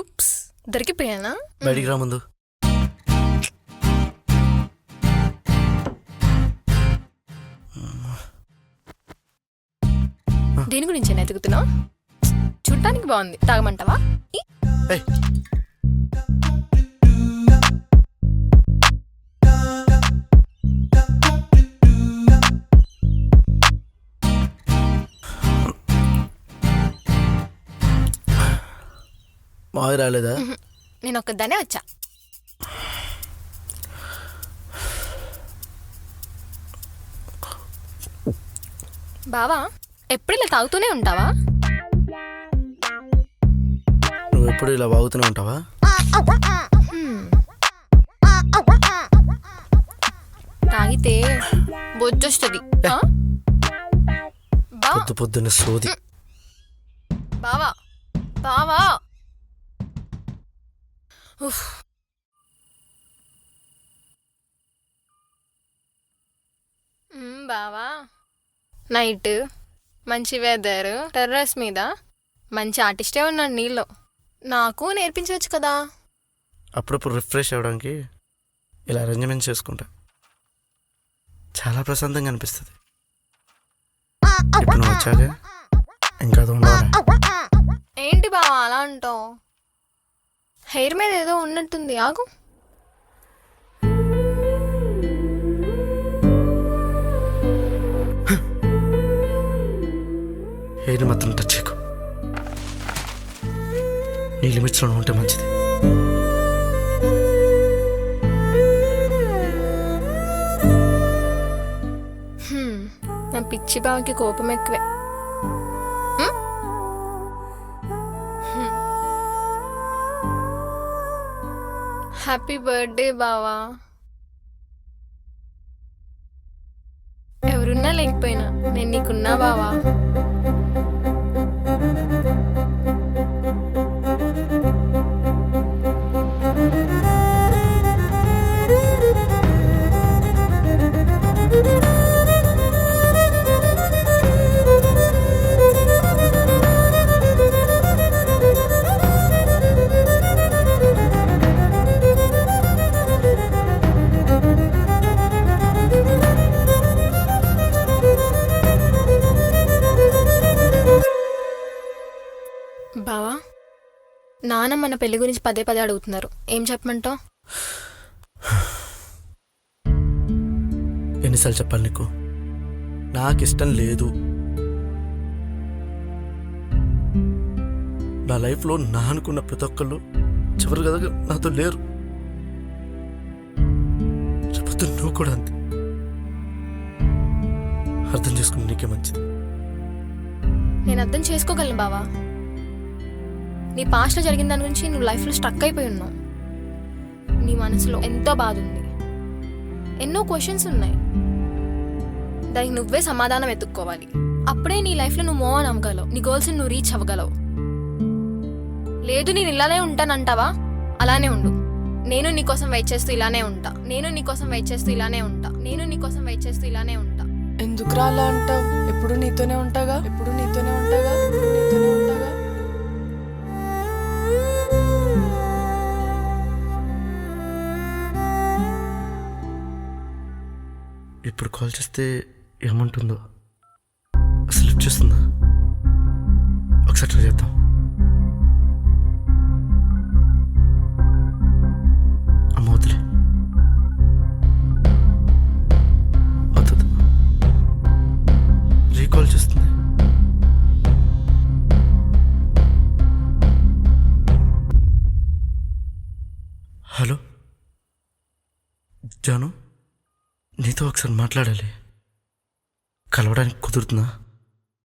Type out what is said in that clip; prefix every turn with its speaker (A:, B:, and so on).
A: Oops దొరికిపోయానా?
B: బయటికి రా ముందు.
A: దేని గురించి ఎతుకుతున్నావు? చూడటానికి బాగుంది, తాగమంటావా?
B: ఏయ్, మావి రాలేదా?
A: నేను ఒక్కదానే వచ్చా. బావా, ఎప్పుడు ఇలా తాగుతూనే ఉంటావా?
B: నువ్వు ఎప్పుడు ఇలా వాగుతూనే ఉంటావా?
A: తాగితే బొజ్జొస్తుంది.
B: పొద్దు పొద్దున్న సోది.
A: బావా బావా, బావా, నైట్ మంచి వెదర్, టెర్రస్ మీద మంచి ఆర్టిస్టే ఉన్నాడు నీళ్ళు. నాకు నేర్పించవచ్చు కదా.
B: అప్పుడప్పుడు రిఫ్రెష్ అవ్వడానికి ఇలా అరేంజ్మెంట్ చేసుకుంటా. చాలా ప్రశాంతంగా అనిపిస్తుంది. ఇప్పుడు నువ్వు వచ్చాక ఇంకా అది ఉండాలి.
A: ఏంటి బావా అలా అంటావు? హెయిర్ మీద ఏదో ఉన్నట్టుంది, ఆగు.
B: హెయిర్ మాత్రం టచ్ చేయకు. నీ లిమిట్స్లో ఉంటే మంచిది.
A: నా పిచ్చి బావకి కోపం ఎక్కువే. హ్యాపీ బర్త్డే బావా. ఎవరున్నా లేకపోయినా నేను నీకున్నా బావా. బావా, నాన్న మన పెళ్లి గురించి పదే పదే అడుగుతున్నారు. ఏం చెప్పమంటావు?
B: ఎన్నిసార్లు చెప్పాలి నీకు? నాకు ఇష్టం లేదు. నా లైఫ్లో నా అనుకున్న ప్రతి ఒక్కళ్ళు చివరి కదా నాతో లేరు. చెప్పొద్దు, నువ్వు కూడా అంతే. అర్థం చేసుకుని నీకే మంచిది.
A: నేను అర్థం చేసుకోగలను బావా. నీ పాస్ట్లో జరిగిన దాని గురించి నువ్వు లైఫ్లో స్ట్రక్ అయిపోయి ఉన్నావు. నీ మనసులో ఎంతో బాధ ఉంది, ఎన్నో క్వశ్చన్స్ ఉన్నాయి. దానికి నువ్వే సమాధానం వెతుక్కోవాలి. అప్పుడే నీ లైఫ్లో నువ్వు మూవ్ ఆన్ అవ్వగలవు, నీ గోల్స్ని నువ్వు రీచ్ అవ్వగలవు. లేదు నేను ఇలానే ఉంటానంటావా? అలానే ఉండు. నేను నీకోసం వెయిట్ చేస్తూ ఇలానే ఉంటా. నేను నీకోసం వెయిట్ చేస్తూ ఇలానే ఉంటా. నేను నీకోసం వెయిట్ చేస్తూ ఇలానే ఉంటా.
C: ఎందుకు రాలా అంటావు? ఎప్పుడు నీతోనే ఉంటాగా, ఎప్పుడు నీతోనే ఉంటాగా, ఎప్పుడు నీతోనే ఉంటాగా.
B: ఇప్పుడు కాల్ చేస్తే ఏమంటుందో అసలు లిఫ్ట్ చేస్తుందా? ఒకసారి ట్రై చేద్దాం. అమ్మవుతులే, అవుతుంది. రీకాల్ చేస్తుంది. హలో జాను, నీతో ఒకసారి మాట్లాడాలి. కలవడానికి కుదురుతుందా?